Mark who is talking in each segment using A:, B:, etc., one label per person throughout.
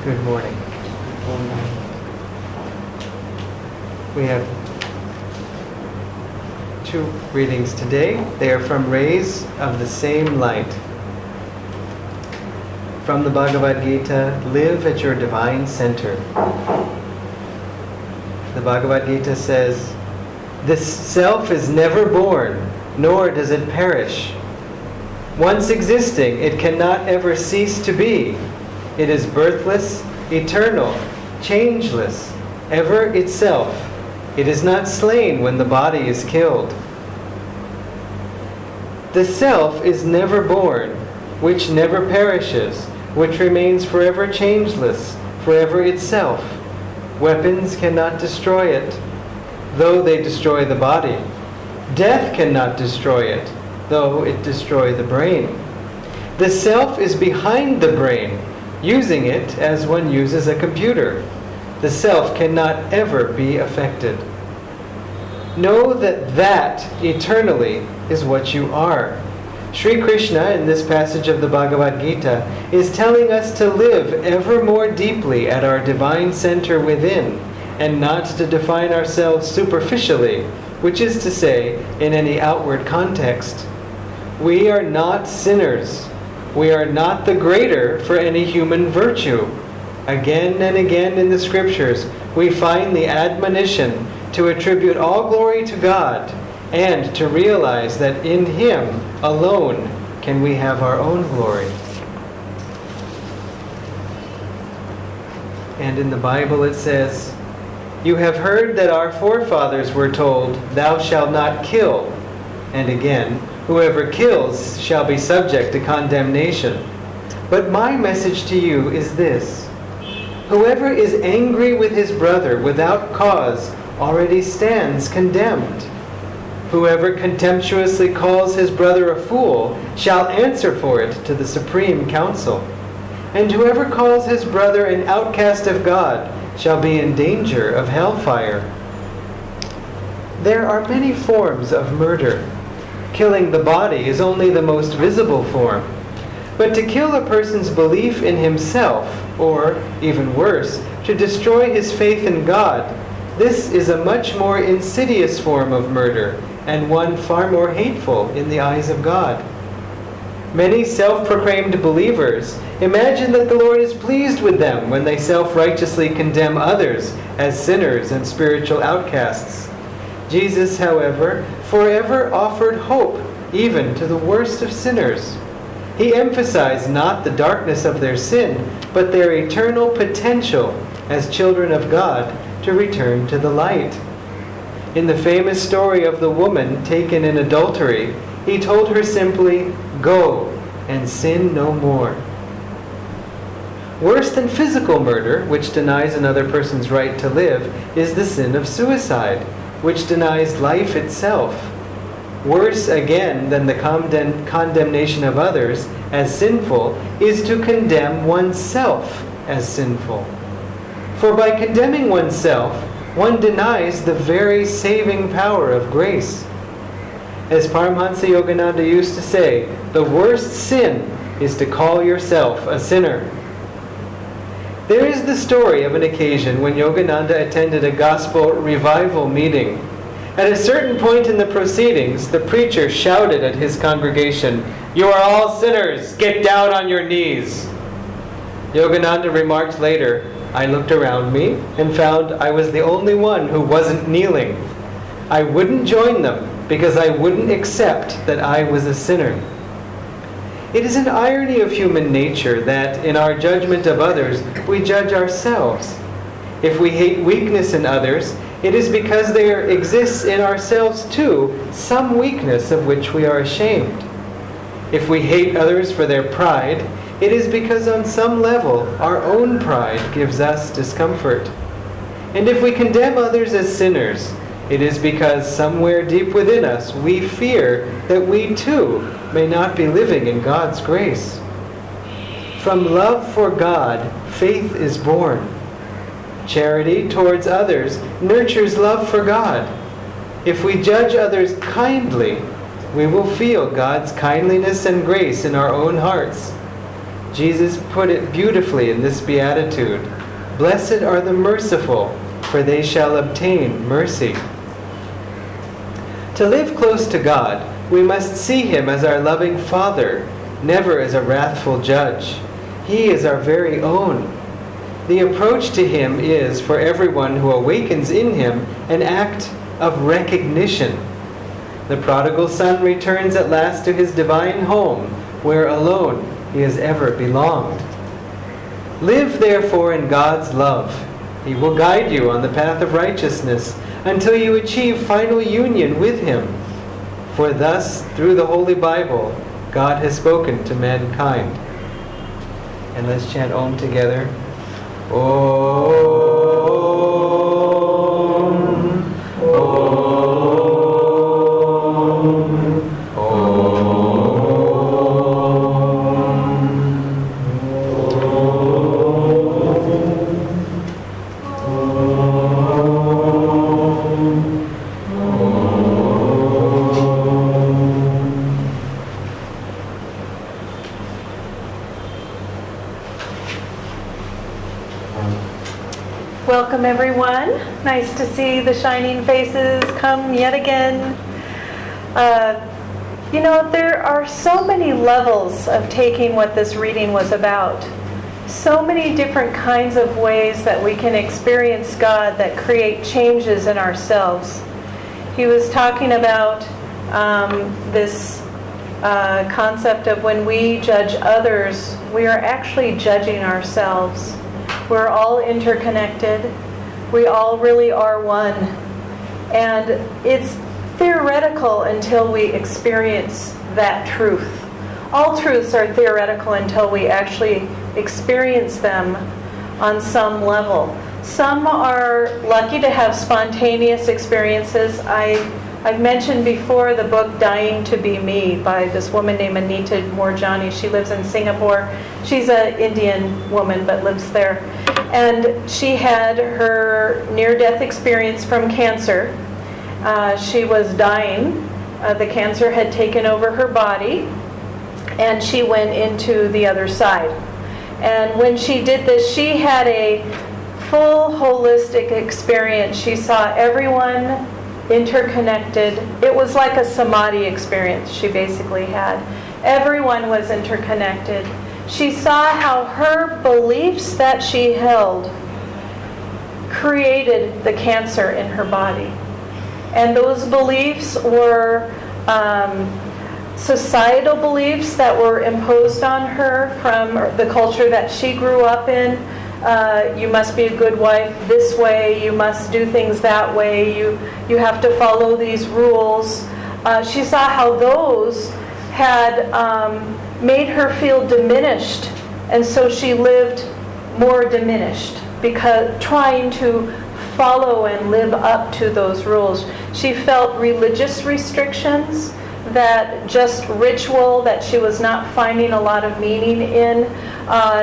A: Good morning. We have two readings today. They are from Rays of the Same Light. From the Bhagavad Gita, Live at Your Divine Center. The Bhagavad Gita says, "This self is never born, nor does it perish. Once existing, it cannot ever cease to be. It is birthless, eternal, changeless, ever itself. It is not slain when the body is killed." The self is never born, which never perishes, which remains forever changeless, forever itself. Weapons cannot destroy it, though they destroy the body. Death cannot destroy it, though it destroy the brain. The self is behind the brain, using it as one uses a computer. The self cannot ever be affected. Know that eternally is what you are. Sri Krishna, in this passage of the Bhagavad Gita, is telling us to live ever more deeply at our divine center within, and not to define ourselves superficially, which is to say, in any outward context. We are not sinners. We are not the greater for any human virtue. Again and again in the scriptures, we find the admonition to attribute all glory to God and to realize that in Him alone can we have our own glory. And in the Bible it says, "You have heard that our forefathers were told, 'Thou shalt not kill.' And again, 'Whoever kills shall be subject to condemnation.' But my message to you is this: whoever is angry with his brother without cause already stands condemned. Whoever contemptuously calls his brother a fool shall answer for it to the Supreme Council. And whoever calls his brother an outcast of God shall be in danger of hellfire." There are many forms of murder. Killing the body is only the most visible form. But to kill a person's belief in himself, or, even worse, to destroy his faith in God, this is a much more insidious form of murder, and one far more hateful in the eyes of God. Many self-proclaimed believers imagine that the Lord is pleased with them when they self-righteously condemn others as sinners and spiritual outcasts. Jesus, however, forever offered hope even to the worst of sinners. He emphasized not the darkness of their sin, but their eternal potential as children of God to return to the light. In the famous story of the woman taken in adultery, He told her simply, "Go and sin no more." Worse than physical murder, which denies another person's right to live, is the sin of suicide, which denies life itself. Worse again than the condemnation of others as sinful is to condemn oneself as sinful. For by condemning oneself, one denies the very saving power of grace. As Paramhansa Yogananda used to say, the worst sin is to call yourself a sinner. There is the story of an occasion when Yogananda attended a gospel revival meeting. At a certain point in the proceedings, the preacher shouted at his congregation, "You are all sinners! Get down on your knees!" Yogananda remarked later, "I looked around me and found I was the only one who wasn't kneeling. I wouldn't join them because I wouldn't accept that I was a sinner." It is an irony of human nature that in our judgment of others, we judge ourselves. If we hate weakness in others, it is because there exists in ourselves too some weakness of which we are ashamed. If we hate others for their pride, it is because on some level our own pride gives us discomfort. And if we condemn others as sinners, it is because somewhere deep within us we fear that we too may not be living in God's grace. From love for God, faith is born. Charity towards others nurtures love for God. If we judge others kindly, we will feel God's kindliness and grace in our own hearts. Jesus put it beautifully in this beatitude, "Blessed are the merciful, for they shall obtain mercy." To live close to God, we must see Him as our loving Father, never as a wrathful judge. He is our very own. The approach to Him is, for everyone who awakens in Him, an act of recognition. The prodigal son returns at last to his divine home, where alone he has ever belonged. Live therefore in God's love. He will guide you on the path of righteousness until you achieve final union with Him. For thus, through the Holy Bible, God has spoken to mankind. And let's chant Om together. Om.
B: Welcome everyone. Nice to see the shining faces come yet again. There are so many levels of taking what this reading was about. So many different kinds of ways that we can experience God that create changes in ourselves. He was talking about this concept of when we judge others, we are actually judging ourselves. We're all interconnected. We all really are one. And it's theoretical until we experience that truth. All truths are theoretical until we actually experience them on some level. Some are lucky to have spontaneous experiences. I've mentioned before the book Dying to Be Me by this woman named Anita Moorjani. She lives in Singapore. She's an Indian woman but lives there. And she had her near-death experience from cancer. She was dying. The cancer had taken over her body, and she went into the other side. And when she did this, she had a full holistic experience. She saw everyone interconnected. It was like a samadhi experience she basically had. Everyone was interconnected. She saw how her beliefs that she held created the cancer in her body. And those beliefs were societal beliefs that were imposed on her from the culture that she grew up in. You must be a good wife this way, you must do things that way, you have to follow these rules. She saw how those had made her feel diminished, and so she lived more diminished because trying to follow and live up to those rules. She felt religious restrictions, that just ritual that she was not finding a lot of meaning in.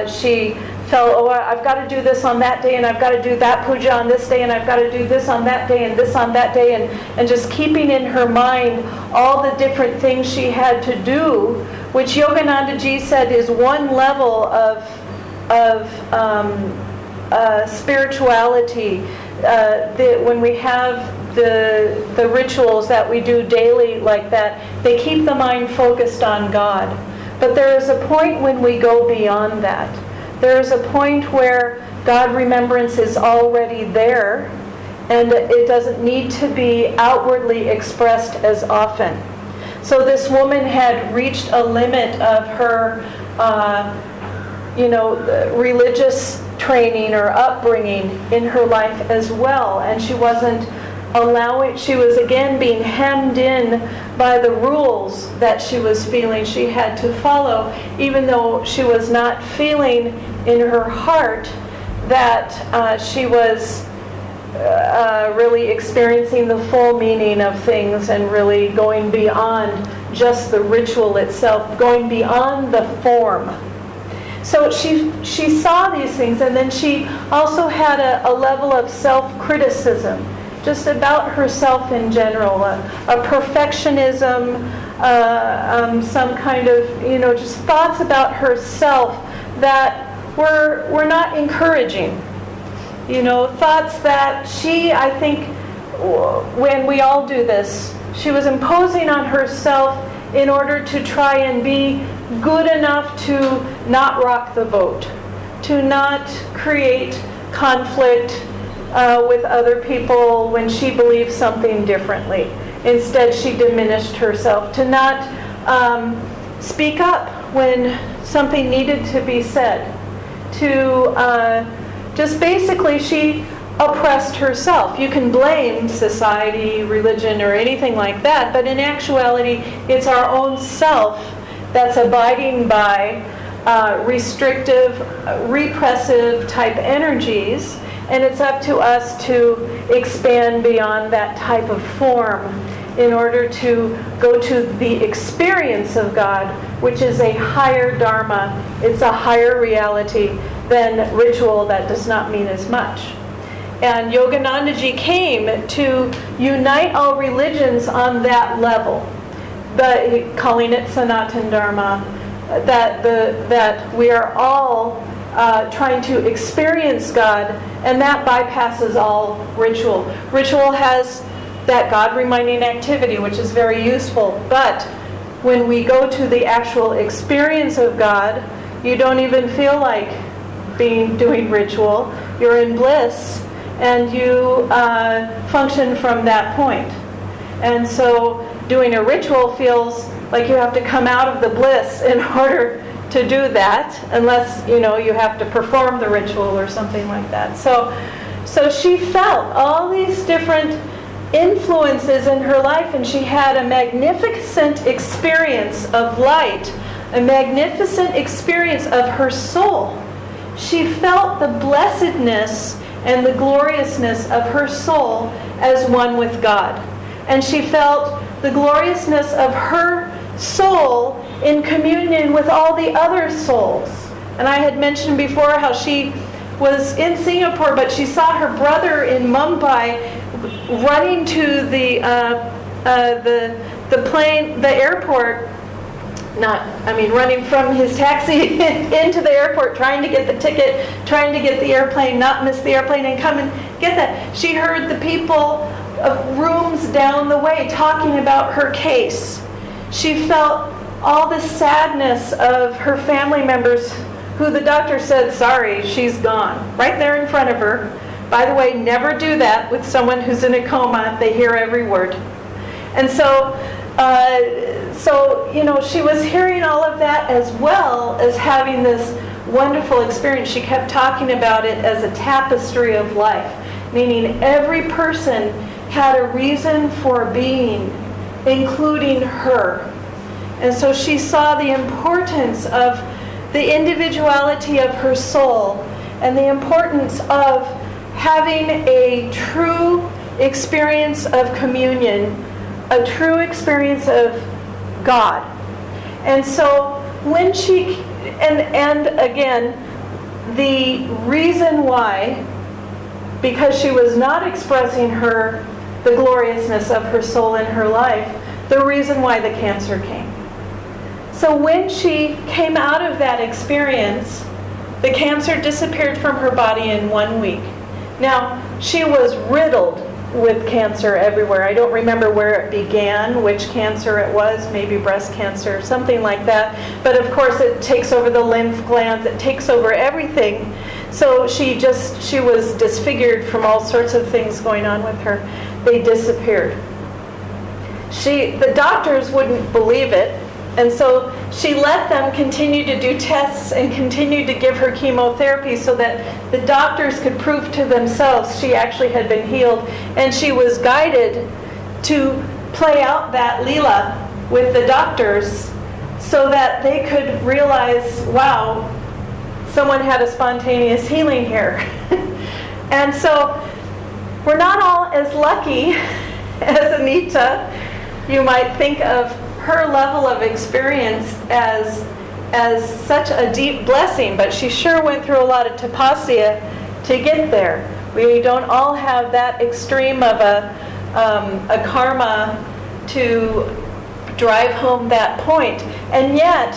B: She felt, I've got to do this on that day, and I've got to do that puja on this day, and I've got to do this on that day, and this on that day, and just keeping in her mind all the different things she had to do, which Yogananda Ji said is one level of spirituality, when we have the rituals that we do daily like that, they keep the mind focused on God. But there is a point when we go beyond that. There is a point where God remembrance is already there, and it doesn't need to be outwardly expressed as often. So this woman had reached a limit of her, religious training or upbringing in her life as well, and she wasn't she was again being hemmed in by the rules that she was feeling she had to follow, even though she was not feeling in her heart that she was really experiencing the full meaning of things and really going beyond just the ritual itself, going beyond the form. So she saw these things, and then she also had a level of self-criticism just about herself in general, a perfectionism, some kind of, just thoughts about herself that were not encouraging. Thoughts that I think, when we all do this, she was imposing on herself in order to try and be good enough to not rock the boat, to not create conflict with other people when she believed something differently. Instead, she diminished herself, to not speak up when something needed to be said, to just basically she oppressed herself. You can blame society, religion, or anything like that, but in actuality, it's our own self that's abiding by restrictive, repressive type energies, and it's up to us to expand beyond that type of form in order to go to the experience of God, which is a higher dharma. It's a higher reality than ritual that does not mean as much. And Yoganandaji came to unite all religions on that level, calling it Sanatana Dharma, that we are all trying to experience God, and that bypasses all ritual. Ritual has that God-reminding activity, which is very useful, but when we go to the actual experience of God, you don't even feel like doing ritual. You're in bliss, and you function from that point. And so doing a ritual feels like you have to come out of the bliss in order to do that, unless you have to perform the ritual or something like that. So she felt all these different influences in her life, and she had a magnificent experience of light, a magnificent experience of her soul. She felt the blessedness and the gloriousness of her soul as one with God. And she felt the gloriousness of her soul in communion with all the other souls. And I had mentioned before how she was in Singapore, but she saw her brother in Mumbai running to the airport. Running from his taxi into the airport, trying to get the ticket, trying to get the airplane, not miss the airplane, and come and get that. She heard the people of rooms down the way talking about her case. She felt all the sadness of her family members who the doctor said, sorry, she's gone, right there in front of her. By the way, never do that with someone who's in a coma. They hear every word. And so she was hearing all of that as well as having this wonderful experience. She kept talking about it as a tapestry of life, meaning every person had a reason for being, including her. And so she saw the importance of the individuality of her soul and the importance of having a true experience of communion, a true experience of God. And so when she, and again, the reason why, because she was not expressing the gloriousness of her soul in her life, the reason why the cancer came. So when she came out of that experience, The cancer disappeared from her body in 1 week. Now, she was riddled with cancer everywhere. I don't remember where it began, which cancer it was, maybe breast cancer, something like that. But of course it takes over the lymph glands, it takes over everything. So she was disfigured from all sorts of things going on with her. They disappeared. The doctors wouldn't believe it, and so she let them continue to do tests and continue to give her chemotherapy so that the doctors could prove to themselves she actually had been healed. And she was guided to play out that Leela with the doctors so that they could realize, wow, someone had a spontaneous healing here. And so we're not all as lucky as Anita. You might think of her level of experience as such a deep blessing, but she sure went through a lot of tapasya to get there. We don't all have that extreme of a karma to drive home that point. And yet,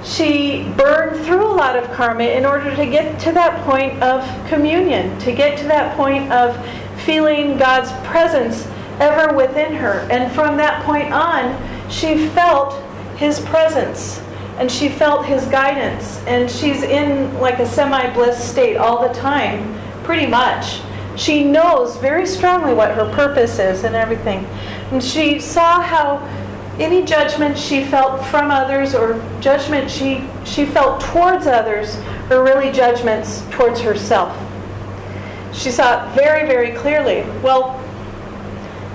B: she burned through a lot of karma in order to get to that point of communion, to get to that point of feeling God's presence ever within her. And from that point on, she felt His presence, and she felt His guidance, and she's in like a semi-bliss state all the time, pretty much. She knows very strongly what her purpose is and everything. And she saw how any judgment she felt from others or judgment she felt towards others are really judgments towards herself. She saw it very, very clearly. Well,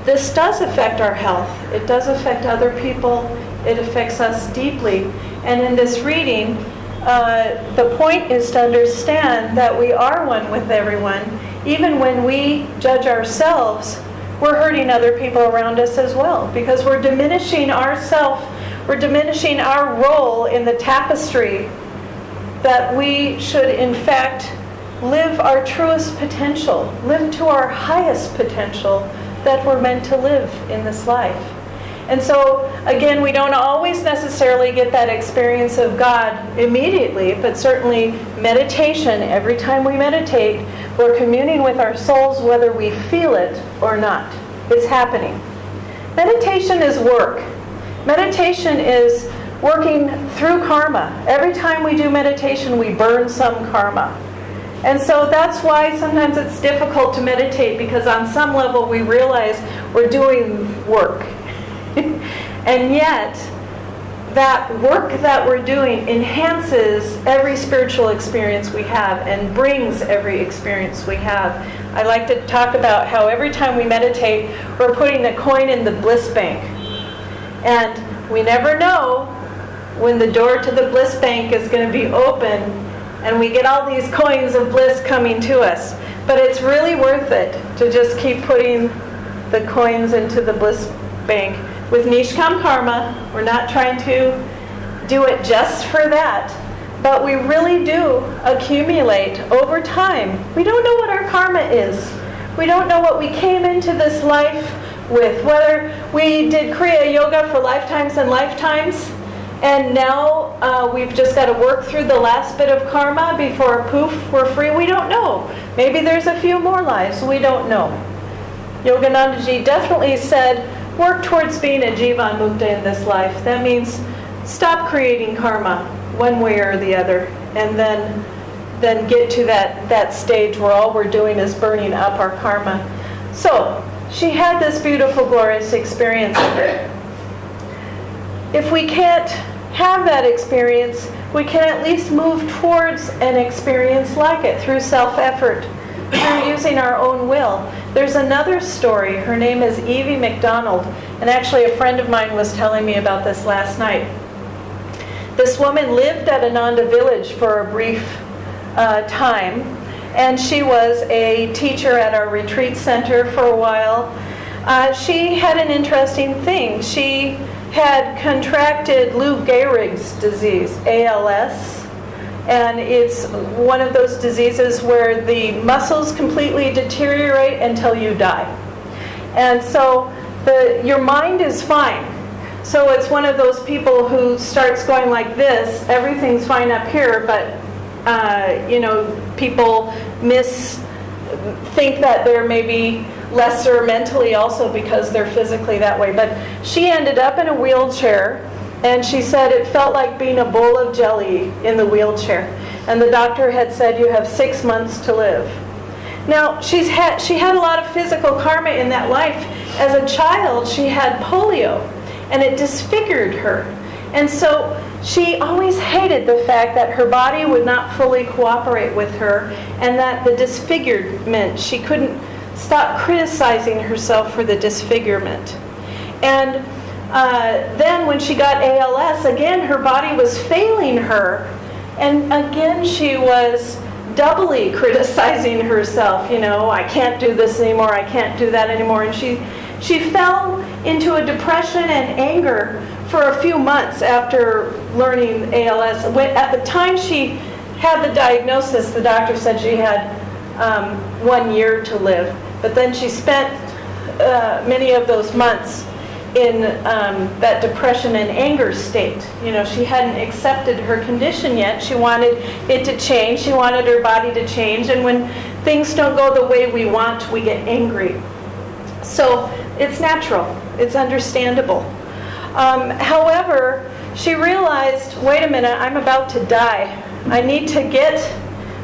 B: this does affect our health. It does affect other people. It affects us deeply. And in this reading, the point is to understand that we are one with everyone. Even when we judge ourselves, we're hurting other people around us as well, because we're diminishing ourselves, we're diminishing our role in the tapestry that we should, in fact, live our truest potential, live to our highest potential that we're meant to live in this life. And so, again, we don't always necessarily get that experience of God immediately, but certainly meditation, every time we meditate, we're communing with our souls whether we feel it or not. It's happening. Meditation is work. Meditation is working through karma. Every time we do meditation, we burn some karma. And so that's why sometimes it's difficult to meditate, because on some level we realize we're doing work. And yet, that work that we're doing enhances every spiritual experience we have and brings every experience we have. I like to talk about how every time we meditate, we're putting a coin in the bliss bank. And we never know when the door to the bliss bank is going to be open and we get all these coins of bliss coming to us. But it's really worth it to just keep putting the coins into the bliss bank. With Nishkam Karma, we're not trying to do it just for that, but we really do accumulate over time. We don't know what our karma is. We don't know what we came into this life with, whether we did Kriya Yoga for lifetimes and lifetimes, and now we've just got to work through the last bit of karma before poof, we're free. We don't know. Maybe there's a few more lives. We don't know. Yoganandaji definitely said, work towards being a Jivan Mukta in this life. That means stop creating karma one way or the other, and then get to that stage where all we're doing is burning up our karma. So, she had this beautiful, glorious experience. If we can't have that experience, we can at least move towards an experience like it through self-effort, through using our own will. There's another story. Her name is Evie McDonald, and actually a friend of mine was telling me about this last night. This woman lived at Ananda Village for a brief time, and she was a teacher at our retreat center for a while. She had an interesting thing. She had contracted Lou Gehrig's disease, ALS. And it's one of those diseases where the muscles completely deteriorate until you die. And so your mind is fine. So it's one of those people who starts going like this, everything's fine up here, but people think that they're maybe lesser mentally also because they're physically that way. But she ended up in a wheelchair, and she said it felt like being a bowl of jelly in the wheelchair. And the doctor had said, you have 6 months to live. Now, she had a lot of physical karma in that life. As a child, she had polio, and it disfigured her. And so she always hated the fact that her body would not fully cooperate with her, and that the disfigurement, she couldn't stop criticizing herself for the disfigurement. And then when she got ALS, again, her body was failing her, and again she was doubly criticizing herself. I can't do this anymore, I can't do that anymore. And she fell into a depression and anger for a few months after learning ALS. At the time she had the diagnosis, the doctor said she had 1 year to live. But then she spent many of those months in that depression and anger state. She hadn't accepted her condition yet. She wanted it to change. She wanted her body to change. And when things don't go the way we want, we get angry. So it's natural. It's understandable. However, she realized, wait a minute, I'm about to die. I need to get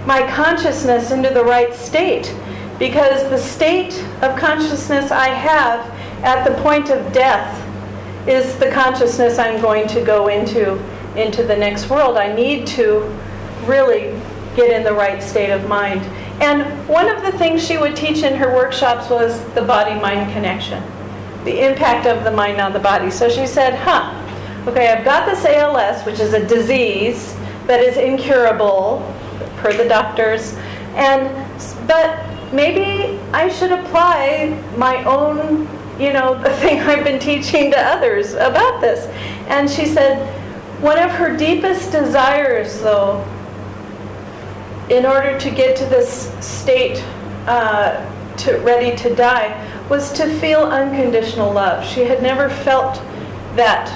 B: my consciousness into the right state, because the state of consciousness I have at the point of death is the consciousness I'm going to go into the next world. I need to really get in the right state of mind. And one of the things she would teach in her workshops was the body-mind connection, the impact of the mind on the body. So she said, okay, I've got this ALS, which is a disease that is incurable, per the doctors, but maybe I should apply my own, the thing I've been teaching to others about this. And she said, one of her deepest desires, though, in order to get to this state, ready to die, was to feel unconditional love. She had never felt that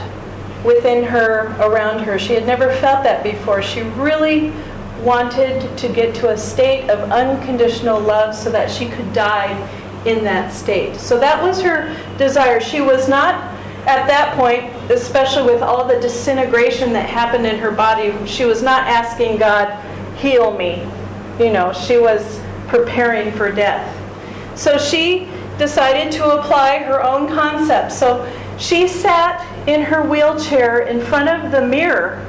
B: within her, around her. She had never felt that before. She really wanted to get to a state of unconditional love so that she could die in that state. So that was her desire. She was not, at that point, especially with all the disintegration that happened in her body, she was not asking God, heal me. She was preparing for death. So she decided to apply her own concept. So she sat in her wheelchair in front of the mirror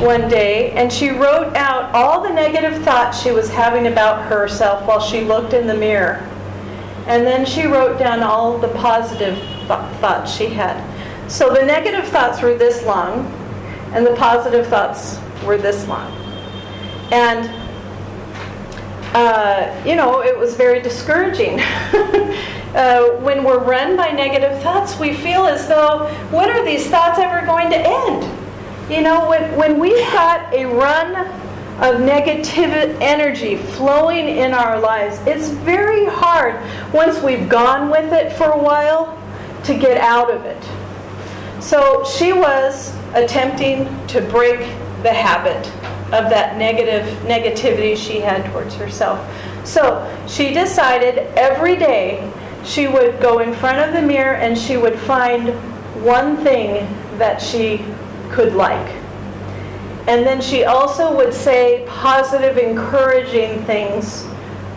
B: one day, and she wrote out all the negative thoughts she was having about herself while she looked in the mirror. And then she wrote down all the positive thoughts she had. So the negative thoughts were this long, and the positive thoughts were this long. And it was very discouraging. When we're run by negative thoughts, we feel as though, when are these thoughts ever going to end? When we've got a run of negative energy flowing in our lives, it's very hard, once we've gone with it for a while, to get out of it. So she was attempting to break the habit of that negativity she had towards herself. So she decided every day she would go in front of the mirror and she would find one thing that she could like. And then she also would say positive, encouraging things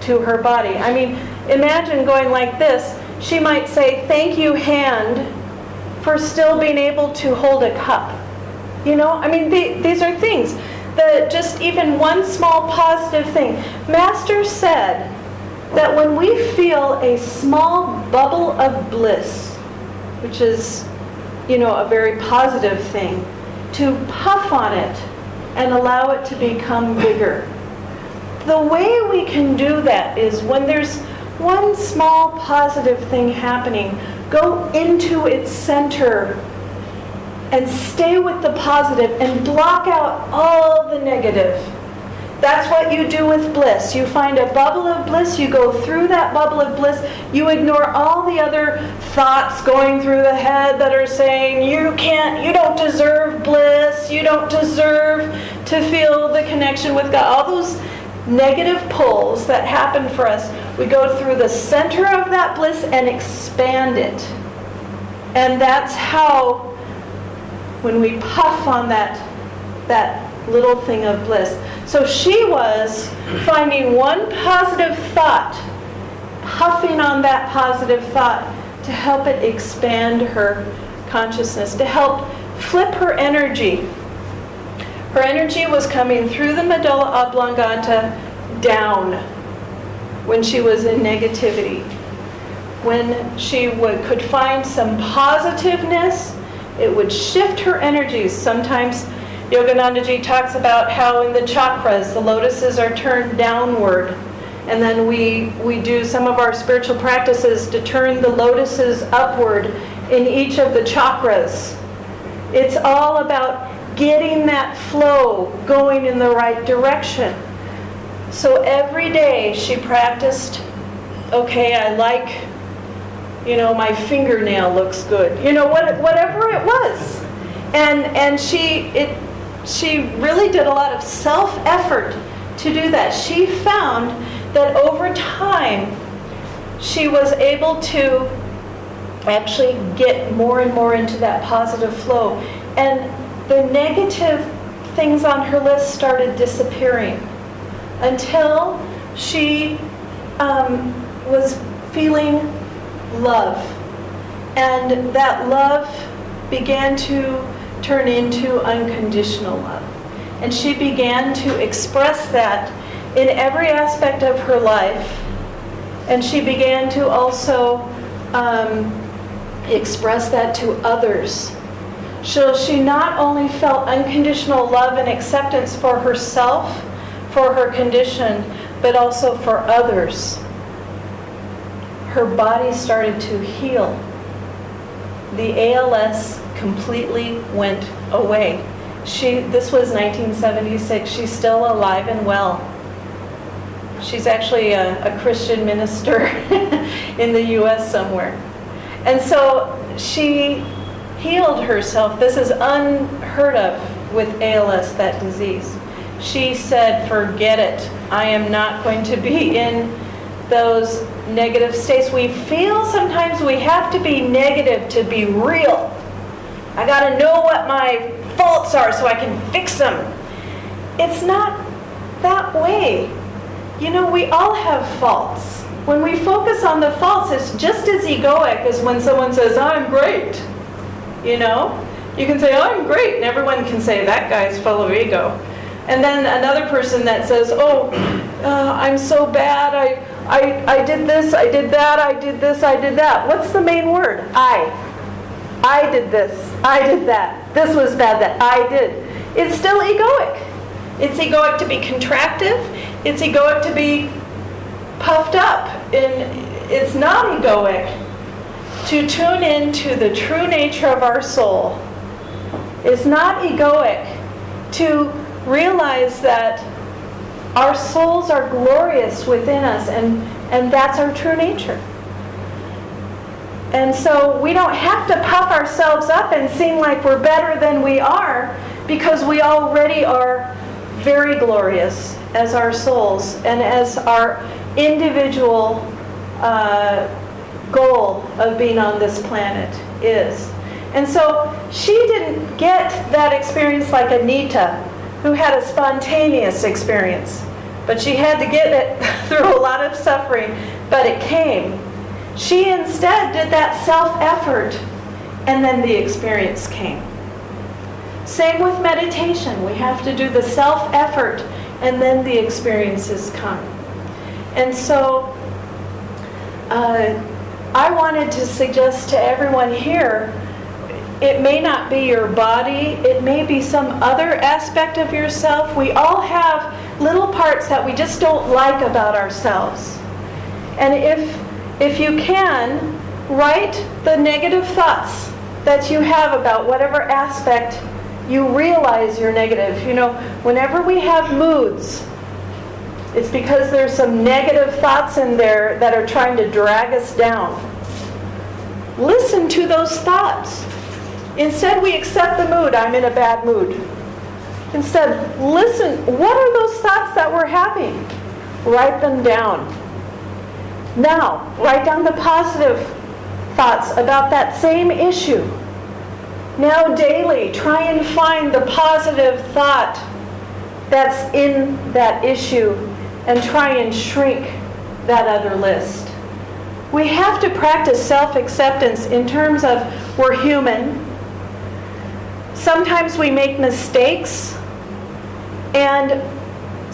B: to her body. I mean, imagine going like this. She might say, thank you, hand, for still being able to hold a cup. These are things. Just even one small positive thing. Master said that when we feel a small bubble of bliss, which is, a very positive thing, to puff on it and allow it to become bigger. The way we can do that is when there's one small positive thing happening, go into its center and stay with the positive and block out all the negative. That's what you do with bliss. You find a bubble of bliss, you go through that bubble of bliss, you ignore all the other thoughts going through the head that are saying, you don't deserve bliss, you don't deserve to feel the connection with God. All those negative pulls that happen for us, we go through the center of that bliss and expand it. And that's how, when we puff on that little thing of bliss. So she was finding one positive thought, puffing on that positive thought to help it expand her consciousness, to help flip her energy. Her energy was coming through the medulla oblongata down when she was in negativity. When she could find some positiveness, it would shift her energies. Sometimes Yoganandaji talks about how in the chakras, the lotuses are turned downward. And then we do some of our spiritual practices to turn the lotuses upward in each of the chakras. It's all about getting that flow going in the right direction. So every day she practiced, okay, I like, my fingernail looks good. Whatever it was. And she really did a lot of self-effort to do that. She found that over time, she was able to actually get more and more into that positive flow. And the negative things on her list started disappearing until she was feeling love. And that love began to turn into unconditional love. And she began to express that in every aspect of her life. And she began to also express that to others. So she not only felt unconditional love and acceptance for herself, for her condition, but also for others. Her body started to heal. The ALS completely went away. This was 1976. She's still alive and well. She's actually a Christian minister in the U.S. somewhere. And so she healed herself. This is unheard of with ALS, that disease. She said, forget it. I am not going to be in those negative states. We feel sometimes we have to be negative to be real. I got to know what my faults are so I can fix them. It's not that way. We all have faults. When we focus on the faults, it's just as egoic as when someone says, I'm great. You can say, I'm great, and everyone can say, that guy's full of ego. And then another person that says, I'm so bad, I did this, I did that, I did this, I did that. What's the main word? I did this, I did that. This was bad that I did. It's still egoic. It's egoic to be contractive. It's egoic to be puffed up. And it's not egoic to tune into the true nature of our soul. It's not egoic to realize that our souls are glorious within us, and that's our true nature. And so we don't have to puff ourselves up and seem like we're better than we are, because we already are very glorious as our souls and as our individual goal of being on this planet is. And so she didn't get that experience like Anita, who had a spontaneous experience. But she had to get it through a lot of suffering, but it came. She instead did that self-effort, and then the experience came. Same with meditation. We have to do the self-effort, and then the experiences come. And so I wanted to suggest to everyone here, it may not be your body, it may be some other aspect of yourself. We all have little parts that we just don't like about ourselves. And if you can, write the negative thoughts that you have about whatever aspect you realize you're negative. Whenever we have moods, It's because there's some negative thoughts in there that are trying to drag us down. Listen to those thoughts. Instead, we accept the mood. I'm in a bad mood. Instead, listen. What are those thoughts that we're having? Write them down. Now, write down the positive thoughts about that same issue. Now, daily, try and find the positive thought that's in that issue and try and shrink that other list. We have to practice self-acceptance in terms of we're human. Sometimes we make mistakes, and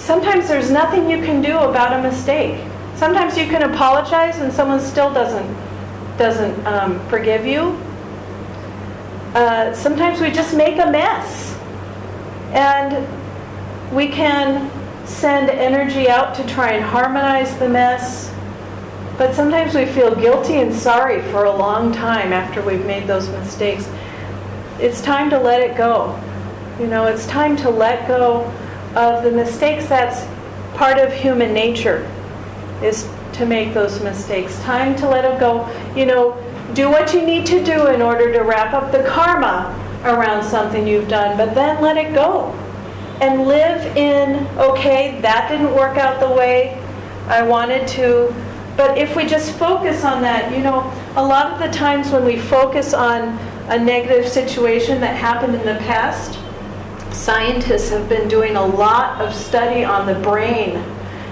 B: sometimes there's nothing you can do about a mistake. Sometimes you can apologize and someone still doesn't forgive you. Sometimes we just make a mess, and we can send energy out to try and harmonize the mess, but sometimes we feel guilty and sorry for a long time after we've made those mistakes. It's time to let it go. It's time to let go of the mistakes. That's part of human nature, is to make those mistakes. Time to let it go. Do what you need to do in order to wrap up the karma around something you've done, but then let it go. And live in, okay, that didn't work out the way I wanted to. But if we just focus on that, a lot of the times when we focus on a negative situation that happened in the past, scientists have been doing a lot of study on the brain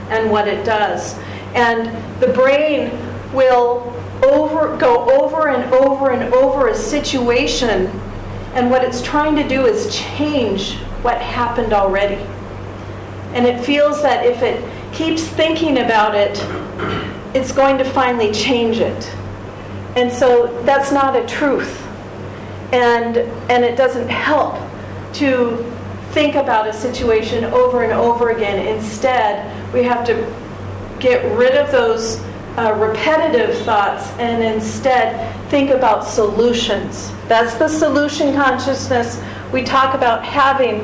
B: and what it does. And the brain will go over and over and over a situation, and what it's trying to do is change what happened already. And it feels that if it keeps thinking about it, it's going to finally change it. And so that's not a truth. And it doesn't help to think about a situation over and over again. Instead, we have to get rid of those repetitive thoughts and instead think about solutions. That's the solution consciousness we talk about having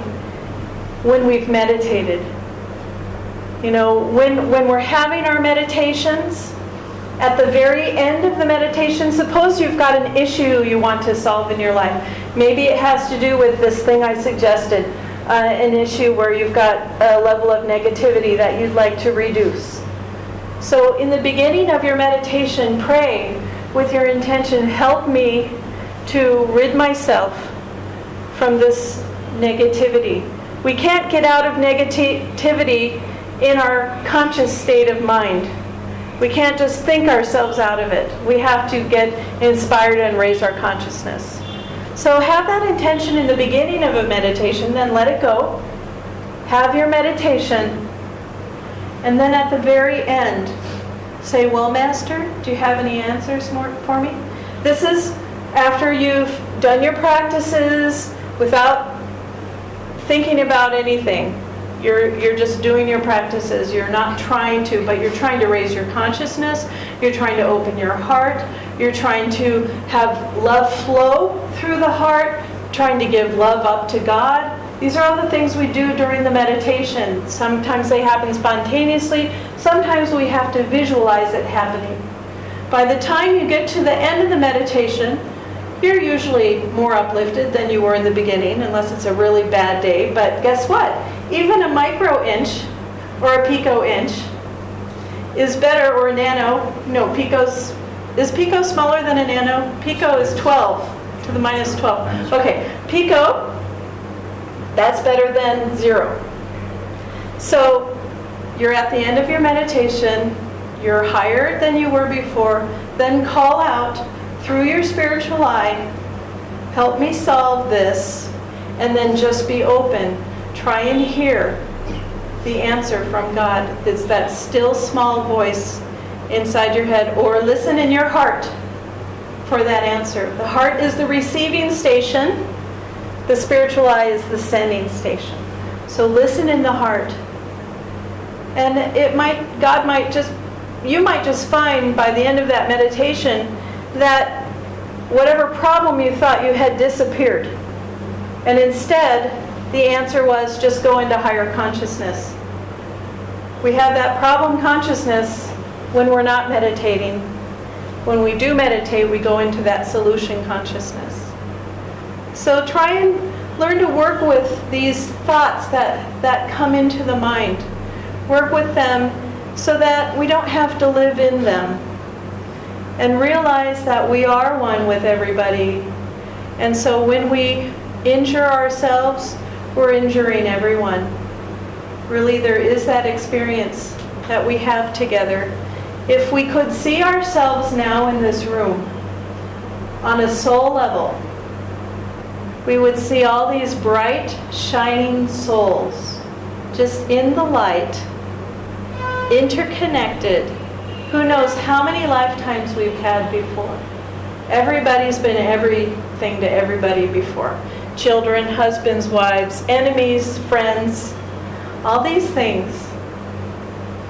B: when we've meditated. When we're having our meditations, at the very end of the meditation, suppose you've got an issue you want to solve in your life. Maybe it has to do with this thing I suggested, an issue where you've got a level of negativity that you'd like to reduce. So in the beginning of your meditation, pray with your intention, help me to rid myself from this negativity. We can't get out of negativity in our conscious state of mind. We can't just think ourselves out of it. We have to get inspired and raise our consciousness. So have that intention in the beginning of a meditation, then let it go. Have your meditation. And then at the very end, say, well, Master, do you have any answers for me? This is after you've done your practices without thinking about anything. You're just doing your practices. You're not trying to, but you're trying to raise your consciousness. You're trying to open your heart. You're trying to have love flow through the heart, trying to give love up to God. These are all the things we do during the meditation. Sometimes they happen spontaneously. Sometimes we have to visualize it happening. By the time you get to the end of the meditation, you're usually more uplifted than you were in the beginning, unless it's a really bad day. But guess what? Even a micro inch or a pico inch is better, or a nano. No, is pico smaller than a nano? Pico is 12 to the minus 12. Okay, pico, that's better than 0. So you're at the end of your meditation, you're higher than you were before, then call out through your spiritual eye, help me solve this, and then just be open. Try and hear the answer from God. It's that still small voice inside your head, or listen in your heart for that answer. The heart is the receiving station. The spiritual eye is the sending station. So listen in the heart. And you might just find by the end of that meditation that whatever problem you thought you had disappeared. And instead, the answer was just go into higher consciousness. We have that problem consciousness when we're not meditating. When we do meditate, we go into that solution consciousness. So try and learn to work with these thoughts that come into the mind. Work with them so that we don't have to live in them. And realize that we are one with everybody. And so when we injure ourselves, we're injuring everyone. Really, there is that experience that we have together. If we could see ourselves now in this room on a soul level, we would see all these bright, shining souls just in the light, interconnected. Who knows how many lifetimes we've had before. Everybody's been everything to everybody before. Children, husbands, wives, enemies, friends, all these things.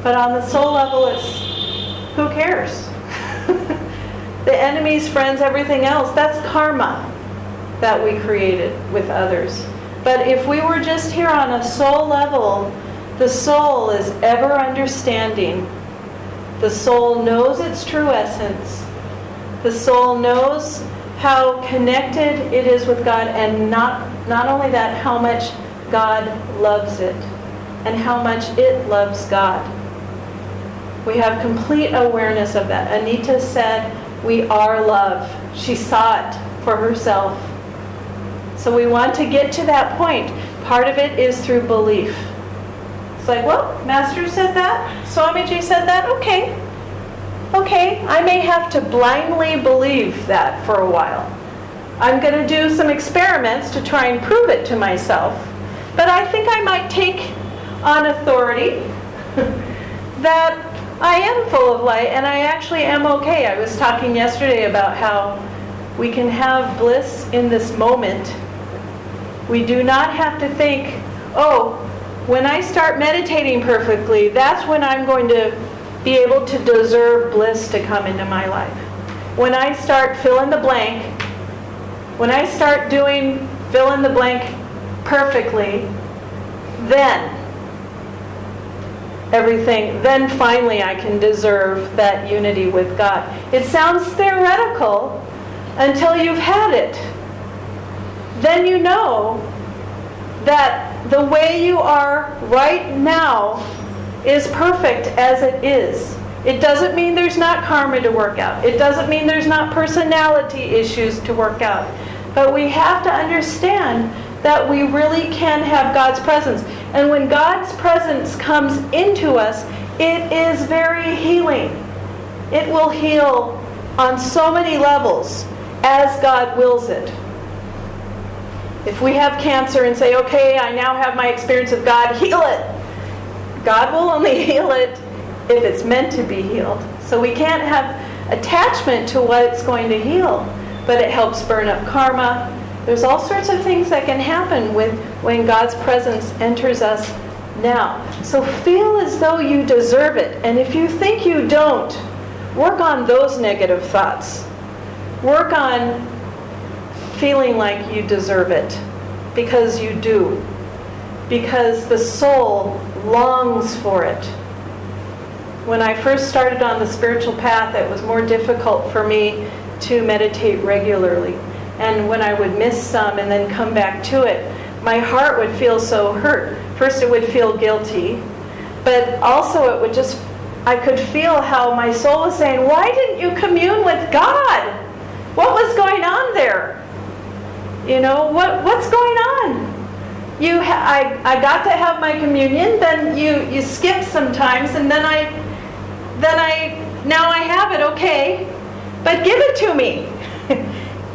B: But on the soul level, it's who cares? The enemies, friends, everything else, that's karma that we created with others. But if we were just here on a soul level, the soul is ever understanding. The soul knows its true essence. The soul knows how connected it is with God, and not only that, how much God loves it and how much it loves God. We have complete awareness of that. Anita said, we are love. She saw it for herself. So we want to get to that point. Part of it is through belief. It's like, well, Master said that, Swamiji said that, okay, I may have to blindly believe that for a while. I'm going to do some experiments to try and prove it to myself. But I think I might take on authority that I am full of light and I actually am okay. I was talking yesterday about how we can have bliss in this moment. We do not have to think, oh, when I start meditating perfectly, that's when I'm going to be able to deserve bliss to come into my life. When I start fill in the blank, when I start doing fill in the blank perfectly, then finally I can deserve that unity with God. It sounds theoretical until you've had it. Then you know that the way you are right now is perfect as it is. It doesn't mean there's not karma to work out. It doesn't mean there's not personality issues to work out. But we have to understand that we really can have God's presence. And when God's presence comes into us, it is very healing. It will heal on so many levels as God wills it. If we have cancer and say, okay, I now have my experience of God, heal it. God will only heal it if it's meant to be healed. So we can't have attachment to what it's going to heal. But it helps burn up karma. There's all sorts of things that can happen when God's presence enters us now. So feel as though you deserve it. And if you think you don't, work on those negative thoughts. Work on feeling like you deserve it. Because you do. Because the soul longs for it. When I first started on the spiritual path, it was more difficult for me to meditate regularly. And when I would miss some and then come back to it, my heart would feel so hurt. First it would feel guilty, but also it would just, I could feel how my soul was saying, why didn't you commune with God? What was going on there? You know, what's going on? I got to have my communion, then you skipped sometimes, and then now I have it, okay, but give it to me.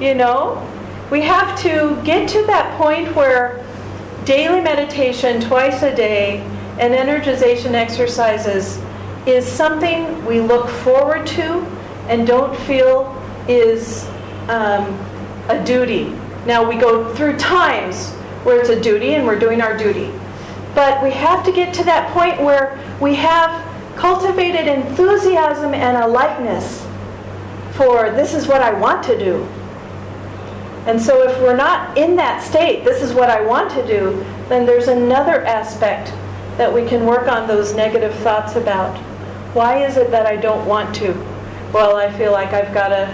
B: You know, we have to get to that point where daily meditation twice a day and energization exercises is something we look forward to and don't feel is a duty. Now we go through times where it's a duty and we're doing our duty. But we have to get to that point where we have cultivated enthusiasm and a lightness for this is what I want to do. And so if we're not in that state, this is what I want to do, then there's another aspect that we can work on those negative thoughts about. Why is it that I don't want to? Well, I feel like I've got to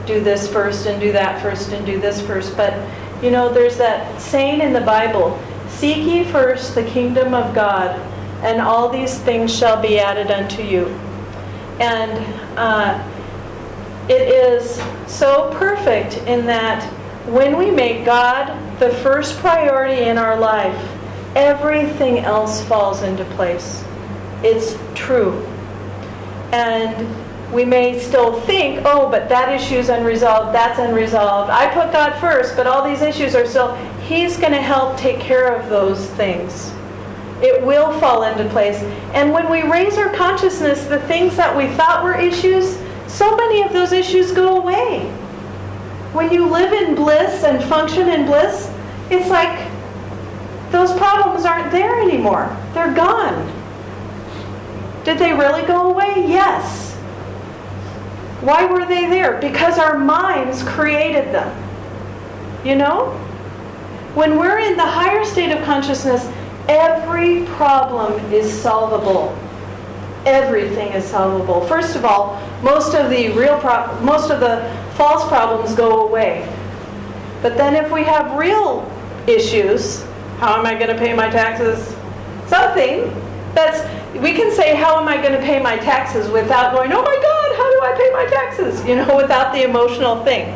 B: do this first and do that first and do this first. But, there's that saying in the Bible, seek ye first the kingdom of God, and all these things shall be added unto you. And it is so perfect in that when we make God the first priority in our life, everything else falls into place. It's true. And we may still think, oh, but that issue's unresolved, that's unresolved. I put God first, but all these issues are still... He's going to help take care of those things. It will fall into place. And when we raise our consciousness, the things that we thought were issues, so many of those issues go away. When you live in bliss and function in bliss, it's like those problems aren't there anymore. They're gone. Did they really go away? Yes. Why were they there? Because our minds created them. When we're in the higher state of consciousness, every problem is solvable. Everything is solvable. First of all, most of the false problems go away. But then if we have real issues, how am I going to pay my taxes? Something we can say, how am I going to pay my taxes without going, oh my God, how do I pay my taxes? Without the emotional thing.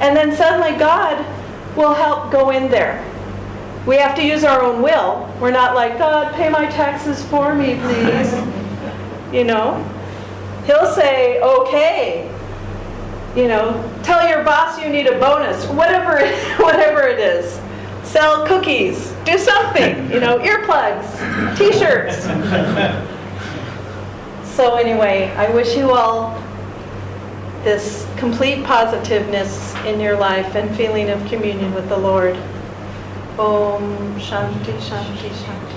B: And then suddenly God will help go in there. We have to use our own will. We're not like, God, pay my taxes for me, please. He'll say, okay. Tell your boss you need a bonus. Whatever it is. Sell cookies. Do something. Earplugs. T-shirts. So anyway, I wish you all this complete positiveness in your life and feeling of communion with the Lord. Om Shanti Shanti Shanti.